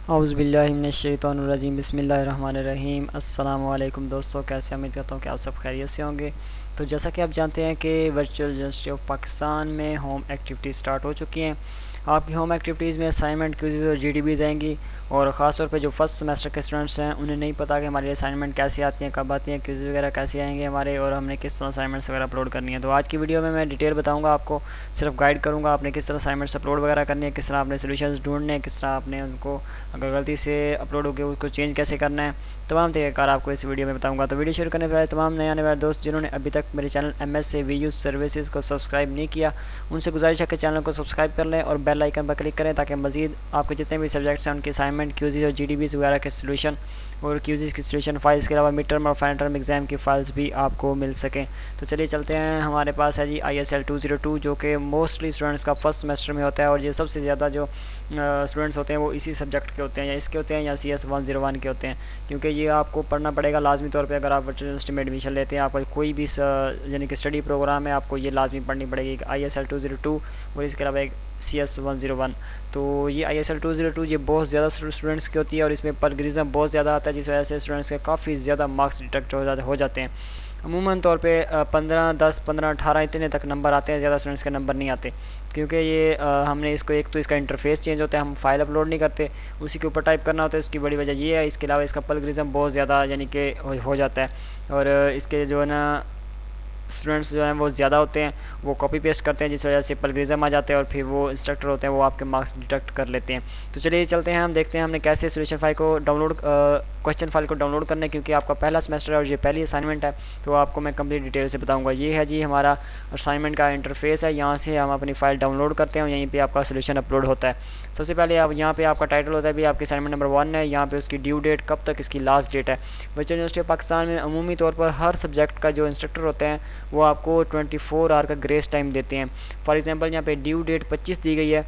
औज़ुबिल्लाहिमिनश्शैतानिर्रजीम बिस्मिल्लाहिर्रहमानिर्रहीम। अस्सलामु अलैकुम दोस्तों, कैसे उम्मीद करता हूँ कि आप सब खैरियत से होंगे। तो जैसा कि आप जानते हैं कि वर्चुअल यूनिवर्सिटी ऑफ पाकिस्तान में होम एक्टिविटीज़ स्टार्ट हो चुकी हैं। आपकी होम एक्टिविटीज़ में असाइनमेंट, क्विज़ और जीडीबीज़ आएंगी। और ख़ास तौर पे जो फर्स्ट सेमेस्टर के स्टूडेंट्स हैं उन्हें नहीं पता कि हमारी असाइनमेंट कैसी आती हैं, कब आती हैं, क्विज़ वगैरह कैसे आएंगे हमारे, और हमने किस तरह असाइनमेंट्स वगैरह अपलोड करनी है। तो आज की वीडियो में मैं डिटेल बताऊँगा आपको, सिर्फ गाइड करूँगा आपने किस तरह असाइनमेंट्स अपलोड वगैरह करनी है, किस तरह आपने सोल्यूशंस ढूंढने हैं, किस तरह आपने उनको अगर गलती से अपलोड हो गया उसको चेंज कैसे करना है। तमाम तरीक़ाकार आपको इस वीडियो में बताऊंगा। तो वीडियो शुरू करने से पहले तमाम नए आने वाले दोस्त जिन्होंने अभी तक मेरे चैनल MSc सर्विसेज को सब्सक्राइब नहीं किया, उनसे गुजारिश है कि चैनल को सब्सक्राइब कर लें और बेल आइकन पर क्लिक करें ताकि मज़ीद आपके जितने भी सब्जेक्ट्स हैं उनके असाइनमेंट, क्यूज़ीज़ और जीडीबीज़ वगैरह के सोल्यूशन और क्यूज़ीज़ की सोल्यूशन फाइल्स के अलावा मिड टर्म और फाइनल टर्म एग्ज़ाम की फ़ाइल्स भी आपको मिल सकें। तो चलिए चलते हैं। हमारे पास है जी ISL 202 जो कि मोस्टली स्टूडेंट्स का फर्स्ट सेमेस्टर में होता है, और ये सबसे ज़्यादा जो स्टूडेंट्स होते हैं वो इसी सब्जेक्ट के होते हैं, या इसके होते हैं, या CS 101 के होते हैं। क्योंकि ये आपको पढ़ना पड़ेगा लाजमी तौर पे। अगर आप वर्चुअल यूनिवर्सिटी में एडमिशन लेते हैं, आपका कोई भी यानी कि स्टडी प्रोग्राम है, आपको ये लाजमी पढ़नी पड़ेगी ISL 202 और इसके अलावा एक CS 101। तो ये ISL 202 ये बहुत ज़्यादा स्टूडेंट्स की होती है और इसमें प्लगरिज्म बहुत ज़्यादा आता है, जिस वजह से स्टूडेंट्स के काफ़ी ज़्यादा मार्क्स डिडक्ट हो जाते हैं। अमूमन तौर पे 15, 10, 15, 18 इतने तक नंबर आते हैं, ज़्यादा स्टूडेंट्स के नंबर नहीं आते। क्योंकि ये हमने इसको, एक तो इसका इंटरफेस चेंज होता है, हम फाइल अपलोड नहीं करते, उसी के ऊपर टाइप करना होता है, उसकी बड़ी वजह ये है। इसके अलावा इसका प्लगरिज्म बहुत ज़्यादा यानी कि हो जाता है, और इसके जो है ना स्टूडेंट्स जो हैं वो ज़्यादा होते हैं, वो कॉपी पेस्ट करते हैं, जिस वजह से प्लगरिज्म आ जाते हैं, और फिर वो इंस्ट्रक्टर होते हैं वो आपके मार्क्स डिडक्ट कर लेते हैं। तो चलिए चलते हैं, हम देखते हैं हमने कैसे सोल्यूशन फाइल को डाउनलोड, क्वेश्चन फाइल को डाउनलोड करना है। क्योंकि आपका पहला सेमेस्टर है और ये पहली असाइनमेंट है, तो आपको मैं कंप्लीट डिटेल से बताऊंगा। ये है जी हमारा असाइनमेंट का इंटरफेस है, यहाँ से हम अपनी फ़ाइल डाउनलोड करते हैं और यहीं पे आपका सोल्यूशन अपलोड होता है। सबसे पहले आप यहाँ पे आपका टाइटल होता है भी आपकी असाइनमेंट नंबर 1 है, यहाँ पे उसकी ड्यू डेट, कब तक इसकी लास्ट डेट है। वर्चुअल यूनिवर्सिटी ऑफ पाकिस्तान में अमूमी तौर पर हर सब्जेक्ट का जो इंस्ट्रक्टर होते हैं वो आपको 24 आवर का ग्रेस टाइम देते हैं। फॉर एग्जांपल यहाँ पे ड्यू डेट 25 दी गई है,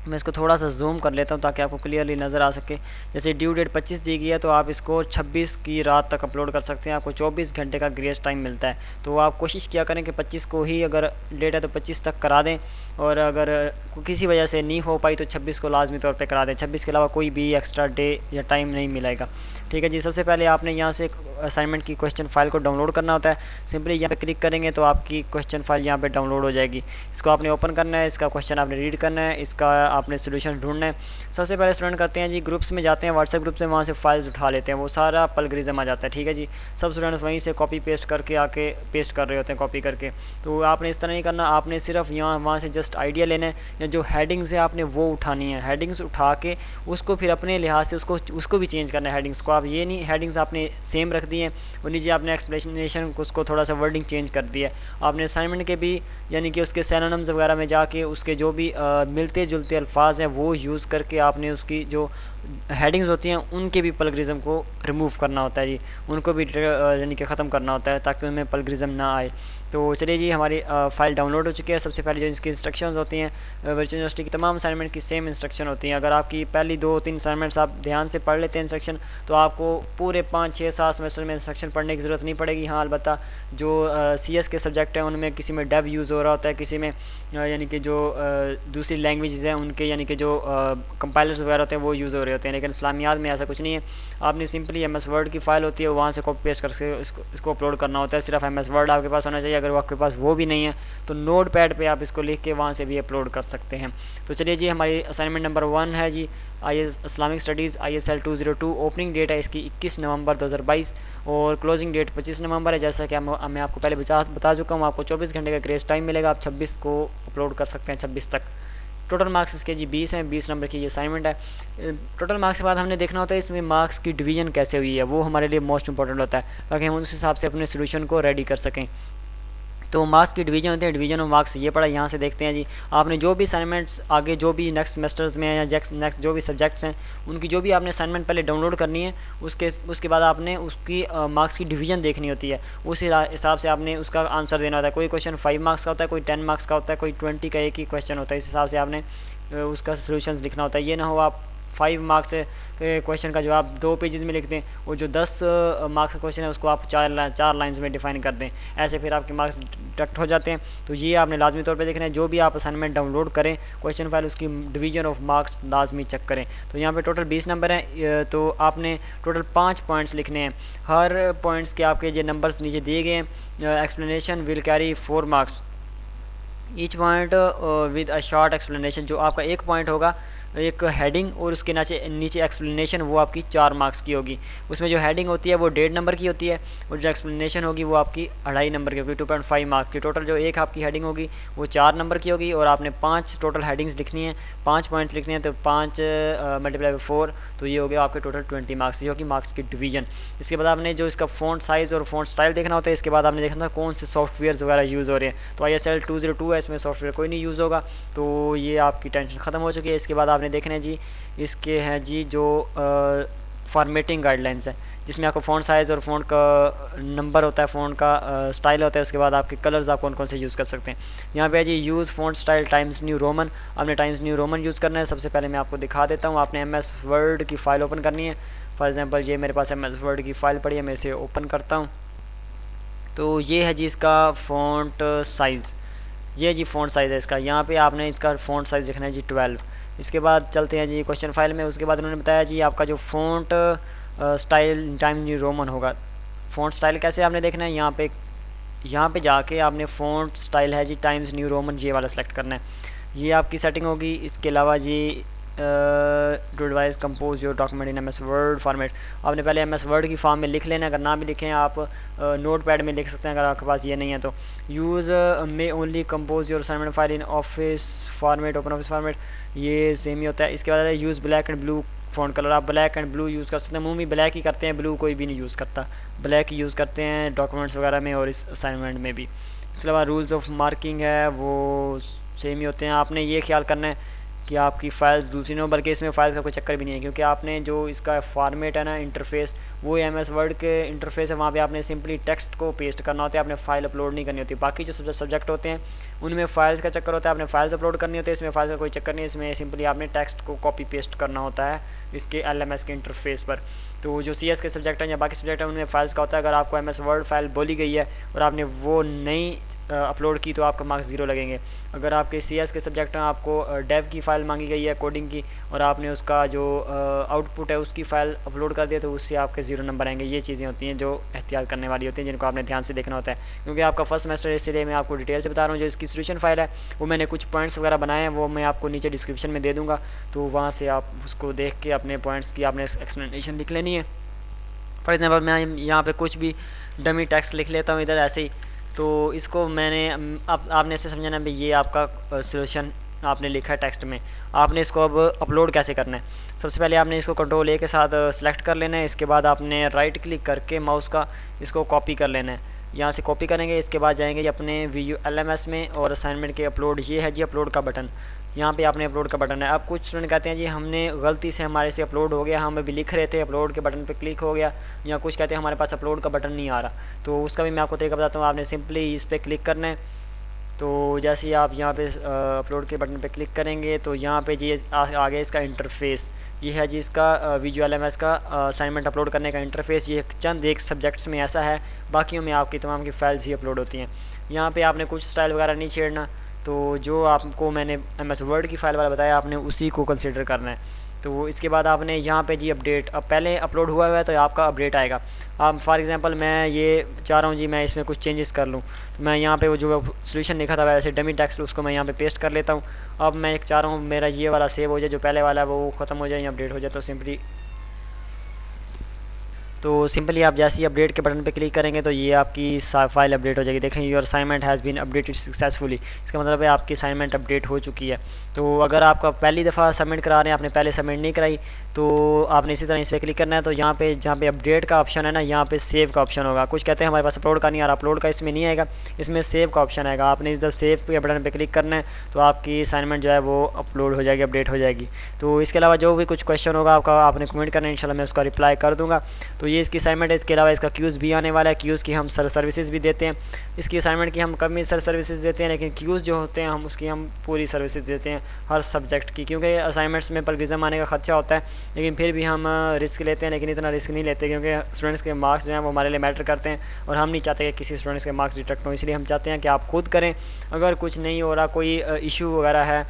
मैं इसको थोड़ा सा जूम कर लेता हूँ ताकि आपको क्लियरली नज़र आ सके। जैसे ड्यू डेट 25 दी गई है तो आप इसको 26 की रात तक अपलोड कर सकते हैं, आपको 24 घंटे का ग्रेस टाइम मिलता है। तो आप कोशिश किया करें कि 25 को ही अगर डेट है तो 25 तक करा दें, और अगर किसी वजह से नहीं हो पाई तो 26 को लाजमी तौर पे करा दें। 26 के अलावा कोई भी एक्स्ट्रा डे या टाइम नहीं मिलेगा। ठीक है जी। सबसे पहले आपने यहाँ से असाइनमेंट की क्वेश्चन फाइल को डाउनलोड करना होता है। सिंपली यहाँ पे क्लिक करेंगे तो आपकी क्वेश्चन फाइल यहाँ पे डाउनलोड हो जाएगी। इसको आपने ओपन करना है, इसका क्वेश्चन आपने रीड करना है, इसका आपने सोल्यूशन ढूंढना है। सबसे पहले स्टूडेंट करते हैं जी, ग्रुप्स में जाते हैं, व्हाट्सएप ग्रुप से, वहाँ से फाइल्स उठा लेते हैं, वो सारा प्लगरिज्म आ जाता है। ठीक है जी। सब स्टूडेंट्स वहीं से कॉपी पेस्ट करके आके पेस्ट कर रहे होते हैं, कॉपी करके। तो आपने इस तरह नहीं करना, आपने सिर्फ यहाँ वहाँ से जस्ट आइडिया लेना है, या जो हेडिंग्स है आपने वो उठानी है। हेडिंग्स उठा के उसको फिर अपने लिहाज से उसको भी चेंज करना है। हेडिंग्स को आप ये नहीं हेडिंग्स आपने सेम रख दी हैं और नीचे आपने एक्सप्लेनेशन उसको थोड़ा सा वर्डिंग चेंज कर दिया है। आपने असाइनमेंट के भी यानी कि उसके सिनोनिम्स वगैरह में जाके उसके जो भी मिलते जुलते अल्फाज हैं वो यूज़ करके आपने उसकी जो हेडिंग्स होती हैं उनके भी प्लगरिज्म को रिमूव करना होता है जी, उनको भी यानी कि ख़त्म करना होता है ताकि उनमें प्लगरिज्म ना आए। तो चलिए जी, हमारी फ़ाइल डाउनलोड हो चुकी है। सबसे पहले जो इसकी इंस्ट्रक्शंस होती हैं, वर्चुअल यूनिवर्सिटी की तमाम असाइनमेंट की सेम इंस्ट्रक्शन होती हैं। अगर आपकी पहली 2-3 असाइनमेंट्स आप ध्यान से पढ़ लेते हैं इंस्ट्रक्शन, तो आपको पूरे 5, 6, 7 सेमेस्टर में इंस्ट्रक्शन पढ़ने की ज़रूरत नहीं पड़ेगी। हाँ, अलबत्ता जो CS के सब्जेक्ट हैं उनमें किसी में डेव यूज़ हो रहा होता है, किसी में यानी कि जो दूसरी लैंग्वेजेस हैं उनके यानी कि जो कंपाइलर्स वगैरह होते हैं वो यूज़ हो रहे होते हैं। लेकिन इस्लामियात में ऐसा कुछ नहीं है। आपने सिंपली MS वर्ड की फ़ाइल होती है, वहाँ से कॉपी पेस्ट करके इसको अपलोड करना होता है। सिर्फ MS वर्ड आपके पास होना चाहिए। अगर वो आपके पास वो भी नहीं है तो नोट पैड पर आप इसको लिख के वहाँ से भी अपलोड कर सकते हैं। तो चलिए जी, हमारी असाइनमेंट नंबर 1 है जी Islamic studies ISL 202। Opening date है इसकी 21 नवंबर 2022 और क्लोजिंग डेट 25 नवंबर है। जैसा कि मैं आपको पहले बता चुका हूँ, आपको 24 घंटे का ग्रेस टाइम मिलेगा। आप 26 को अपलोड कर सकते हैं, 26 तक। टोटल मार्क्स इसके जी 20 हैं, 20 नंबर की ये असाइनमेंट है। टोटल मार्क्स के बाद हमने देखना होता है इसमें मार्क्स की डिवीज़न कैसे हुई है, वो हमारे लिए मोस्ट इंपॉर्टेंट होता है ताकि हम उस हिसाब से अपने सोल्यूशन को रेडी कर सकें। तो मार्क्स की डिवीजन होते हैं, डिवीजन ऑफ मार्क्स ये पढ़ा। यहाँ से देखते हैं जी, आपने जो भी असाइनमेंट्स आगे जो भी नेक्स्ट सेमेस्टर्स में या नेक्स्ट जो भी सब्जेक्ट्स हैं उनकी जो भी आपने असाइनमेंट पहले डाउनलोड करनी है, उसके बाद आपने उसकी मार्क्स की डिवीजन देखनी होती है। उस हिसाब से आपने उसका आंसर देना होता है। कोई क्वेश्चन 5 मार्क्स का होता है, कोई 10 मार्क्स का होता है, कोई 20 का एक ही क्वेश्चन होता है। इस हिसाब से आपने उसका सोल्यूशन लिखना होता है। ये ना हो आप 5 मार्क्स के क्वेश्चन का जवाब 2 पेजेस में लिख दें, और जो 10 मार्क्स का क्वेश्चन है उसको आप 4 लाइन्स में डिफाइन कर दें। ऐसे फिर आपके मार्क्स डिडक्ट हो जाते हैं। तो ये आपने लाजमी तौर पे देखना है, जो भी आप असाइनमेंट डाउनलोड करें क्वेश्चन फाइल, उसकी डिवीजन ऑफ मार्क्स लाजमी चेक करें। तो यहाँ पे टोटल 20 नंबर हैं, तो आपने टोटल 5 पॉइंट्स लिखने हैं। हर पॉइंट्स के आपके जो नंबर्स नीचे दिए गए हैं, explanation will carry 4 marks, each point with a short explanation. जो आपका एक पॉइंट होगा, एक हेडिंग और उसके नीचे एक्सप्लेनेशन, वो आपकी 4 मार्क्स की होगी। उसमें जो हेडिंग होती है वो 1.5 नंबर की होती है, और जो एक्सप्लेनेशन होगी वो आपकी 2.5 नंबर की होगी, 2.5 मार्क्स की। टोटल जो एक आपकी हेडिंग होगी वो 4 नंबर की होगी, और आपने 5 टोटल हेडिंग्स लिखनी है, 5 पॉइंट्स लिखने हैं। तो 5 मल्टीप्लाई बाई 4, तो ये हो गया आपके टोटल 20 मार्क्स। ये होगी मार्क्स की डिवीजन। इसके बाद आपने जो इसका फ़ॉन्ट साइज़ और फ़ॉन्ट स्टाइल देखना होता है। इसके बाद आपने देखना था कौन से सॉफ्टवेयर वगैरह यूज़ हो रहे हैं। तो ISL 202 है, इसमें सॉफ्टवेयर कोई नहीं यूज़ होगा, तो ये आपकी टेंशन ख़त्म हो चुकी है। इसके बाद आपने देखना है जी, इसके हैं जी जो फॉर्मेटिंग गाइडलाइंस है, जिसमें आपको फ़ॉन्ट साइज़ और फ़ॉन्ट का नंबर होता है, फ़ॉन्ट का स्टाइल होता है। उसके बाद आपके कलर्स आप कौन कौन से यूज़ कर सकते हैं। यहाँ पे है जी use font style Times New Roman. आपने टाइम्स न्यू रोमन यूज़ करना है। सबसे पहले मैं आपको दिखा देता हूँ। आपने MS वर्ड की फ़ाइल ओपन करनी है। फॉर एग्ज़ाम्पल ये मेरे पास MS वर्ड की फ़ाइल पड़ी है, मैं इसे ओपन करता हूँ। तो ये है जी इसका फ़ॉन्ट साइज़, ये जी फ़ॉन्ट साइज़ है इसका। यहाँ पे आपने इसका फ़ॉन्ट साइज़ लिखना है जी 12। इसके बाद चलते हैं जी क्वेश्चन फाइल में। उसके बाद उन्होंने बताया जी आपका जो font style time new Roman होगा। फ़ॉन्ट स्टाइल कैसे आपने देखना है, यहाँ पे जाके आपने फ़ॉन्ट स्टाइल है जी टाइम्स न्यू रोमन, ये वाला सेलेक्ट करना है। ये आपकी सेटिंग होगी। इसके अलावा जी to devise compose your document in MS word format, आपने पहले MS वर्ड की फॉर्म में लिख लेना है। अगर ना भी लिखें आप नोट पैड में लिख सकते हैं, अगर आपके पास ये नहीं है तो। Use may only compose your assignment file in office format, open office format, ये सेम ही होता है। इसके बाद use black and blue font colour, आप ब्लैक एंड ब्लू यूज़ कर सकते हैं। मुँह में ब्लैक ही करते हैं, ब्लू कोई भी नहीं यूज़ करता, ब्लैक ही यूज़ करते हैं डॉक्यूमेंट्स वगैरह में और इस असाइनमेंट में भी। इसके अलावा रूल्स ऑफ मार्किंग है वो सेम ही होते हैं। आपने ये ख्याल करना है कि आपकी फ़ाइल्स दूसरी न, बल्कि इसमें फ़ाइल्स का कोई चक्कर भी नहीं है, क्योंकि आपने जो इसका फॉर्मेट है ना, इंटरफेस, वो MS वर्ड के इंटरफेस है। वहाँ पे आपने सिंपली टेक्स्ट को पेस्ट करना होता है, आपने फ़ाइल अपलोड नहीं करनी होती। बाकी जो सब्जेक्ट होते हैं उनमें फ़ाइल्स का चक्कर होता है, आपने फ़ाइल्स अपलोड करनी होती है। इसमें फ़ाइल्स का कोई चक्कर नहीं है, इसमें सिंपली आपने टेक्स्ट को कॉपी पेस्ट करना होता है इसके LMS के इंटरफेस पर। तो जो CS के सब्जेक्ट हैं या बाकी सब्जेक्ट हैं उनमें फ़ाइल्स का होता है। अगर आपको MS वर्ड फाइल बोली गई है और आपने वो नहीं अपलोड की तो आपका मार्क्स 0 लगेंगे। अगर आपके CS के सब्जेक्ट हैं, आपको डेव की फ़ाइल मांगी गई है कोडिंग की, और आपने उसका जो आउटपुट है उसकी फ़ाइल अपलोड कर दिया तो उससे आपके 0 नंबर आएंगे। ये चीज़ें होती हैं जो एहतियात करने वाली होती हैं, जिनको आपने ध्यान से देखना होता है, क्योंकि आपका फर्स्ट सेमेस्टर, इसलिए मैं आपको डिटेल से बता रहा हूँ। जो इसकी सोल्यूशन फाइल है वो मैंने कुछ पॉइंट्स वगैरह बनाए हैं, वो मैं आपको नीचे डिस्क्रिप्शन में दे दूँगा, तो वहाँ से आप उसको देख के अपने पॉइंट्स की आपने एक्सप्लेनेशन लिख लेनी है। फॉर एग्ज़ाम्पल मैं यहाँ पे कुछ भी डमी टेक्स्ट लिख लेता हूँ इधर ऐसे ही, तो इसको मैंने आपने ऐसे समझना भी ये आपका सॉल्यूशन आपने लिखा है टेक्स्ट में। आपने इसको अब अपलोड कैसे करना है, सबसे पहले आपने इसको कंट्रोल A के साथ सेलेक्ट कर लेना है। इसके बाद आपने राइट क्लिक करके माउस का इसको कॉपी कर लेना है। यहाँ से कॉपी करेंगे, इसके बाद जाएंगे अपने VU LMS में और असाइनमेंट के अपलोड, ये है जी अपलोड का बटन, यहाँ पे आपने अपलोड का बटन है। अब कुछ स्टूडेंट कहते हैं जी हमने गलती से हमारे से अपलोड हो गया, हम अभी लिख रहे थे अपलोड के बटन पे क्लिक हो गया, या कुछ कहते हैं हमारे पास अपलोड का बटन नहीं आ रहा, तो उसका भी मैं आपको तरीका बताता हूँ। आपने सिंपली इस पर क्लिक करना है। तो जैसे ही आप यहाँ पे अपलोड के बटन पे क्लिक करेंगे तो यहाँ पे जी आ गया इसका इंटरफेस, ये है जी इसका VU LMS का असाइनमेंट अपलोड करने का इंटरफेस। ये चंद एक सब्जेक्ट्स में ऐसा है, बाकियों में आपकी तमाम की फ़ाइल्स ही अपलोड होती हैं। यहाँ पे आपने कुछ स्टाइल वगैरह नहीं छेड़ना, तो जो आपको मैंने MS वर्ड की फ़ाइल वाला बताया आपने उसी को कंसिडर करना है। तो इसके बाद आपने यहाँ पे जी अपडेट, अब पहले अपलोड हुआ है तो आपका अपडेट आएगा। अब फॉर एग्जांपल मैं ये चाह रहा हूँ जी मैं इसमें कुछ चेंजेस कर लूँ, तो मैं यहाँ पे वो जो सोल्यूशन लिखा था वैसे डमी टेक्स्ट उसको मैं यहाँ पे पेस्ट कर लेता हूँ। अब मैं एक चाह रहा हूँ मेरा ये वाला सेव हो जाए, जो पहले वाला है वो ख़त्म हो जाए या अपडेट हो जाए। तो सिंपली आप जैसे ही अपडेट के बटन पे क्लिक करेंगे तो ये आपकी फाइल अपडेट हो जाएगी। देखें your assignment has been updated successfully, इसका मतलब है आपकी असाइनमेंट अपडेट हो चुकी है। तो अगर आपका पहली दफ़ा सबमिट करा रहे हैं, आपने पहले सबमिट नहीं कराई, तो आपने इसी तरह इस पर क्लिक करना है। तो यहाँ पे जहाँ पे अपडेट का ऑप्शन है ना, यहाँ पे सेव का ऑप्शन होगा। कुछ कहते हैं हमारे पास अपलोड का नहीं आ रहा, अपलोड का इसमें नहीं आएगा, इसमें सेव का ऑप्शन आएगा। आपने इधर सेव के बटन पे क्लिक करना है तो आपकी असाइनमेंट जो है वो अपलोड हो जाएगी, अपडेट हो जाएगी। तो इसके अलावा जो भी कुछ क्वेश्चन होगा आपका, आपने कमेंट करना है, इंशाल्लाह मैं उसका रिप्लाई कर दूँगा। तो ये इसकी असाइनमेंट है। इसके अलावा इसका क्यूज़ भी आने वाला है। क्यूज़ की हम सर्विसेज भी देते हैं। इसकी असाइनमेंट की हम कम ही सर्विसेज देते हैं, लेकिन क्यूज़ जो होते हैं हम उसकी हम पूरी सर्विसेज देते हैं हर सब्जेक्ट की, क्योंकि असाइनमेंट्स में प्लगिज्म आने का खर्चा होता है, लेकिन फिर भी हम रिस्क लेते हैं, लेकिन इतना रिस्क नहीं लेते क्योंकि स्टूडेंट्स के मार्क्स जो हैं वो हमारे लिए मैटर करते हैं और हम नहीं चाहते कि किसी स्टूडेंट्स के मार्क्स डिटेक्ट हों। इसलिए हम चाहते हैं कि आप खुद करें। अगर कुछ नहीं हो रहा, कोई इशू वगैरह है,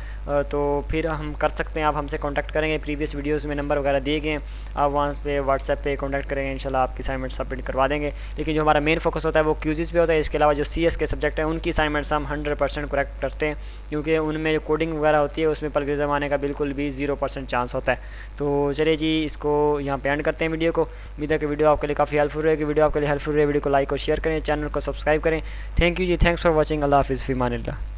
तो फिर हम कर सकते हैं, आप हमसे कांटेक्ट करेंगे। प्रीवियस वीडियोस में नंबर वगैरह दिए गए हैं, आप वहाँ पे व्हाट्सएप पे कांटेक्ट करेंगे, इंशाल्लाह आपकी असाइनमेंट सबमिट करवा देंगे। लेकिन जो हमारा मेन फोकस होता है वो क्यूज़ पे होता है। इसके अलावा जो CS के सब्जेक्ट हैं उनकी असाइनमेंट्स हम 100% करेक्ट करते हैं, क्योंकि उनमें जो कोडिंग वगैरह होती है उसमें प्लगिज्म आने का बिल्कुल भी 0% चांस होता है। तो चलिए जी, इसको यहाँ पे एंड करते हैं वीडियो को। उम्मीद है कि वीडियो आपके लिए काफ़ी हेल्पफुल रहेगी। वीडियो आपके लिए हेल्पफुल रहे, वीडियो को लाइक और शेयर करें, चैनल को सब्सक्राइब करें। थैंक यू जी, थैंक्स फॉर वॉचिंग। अल्लाह हाफिज़, फ़ी अमानिल्लाह।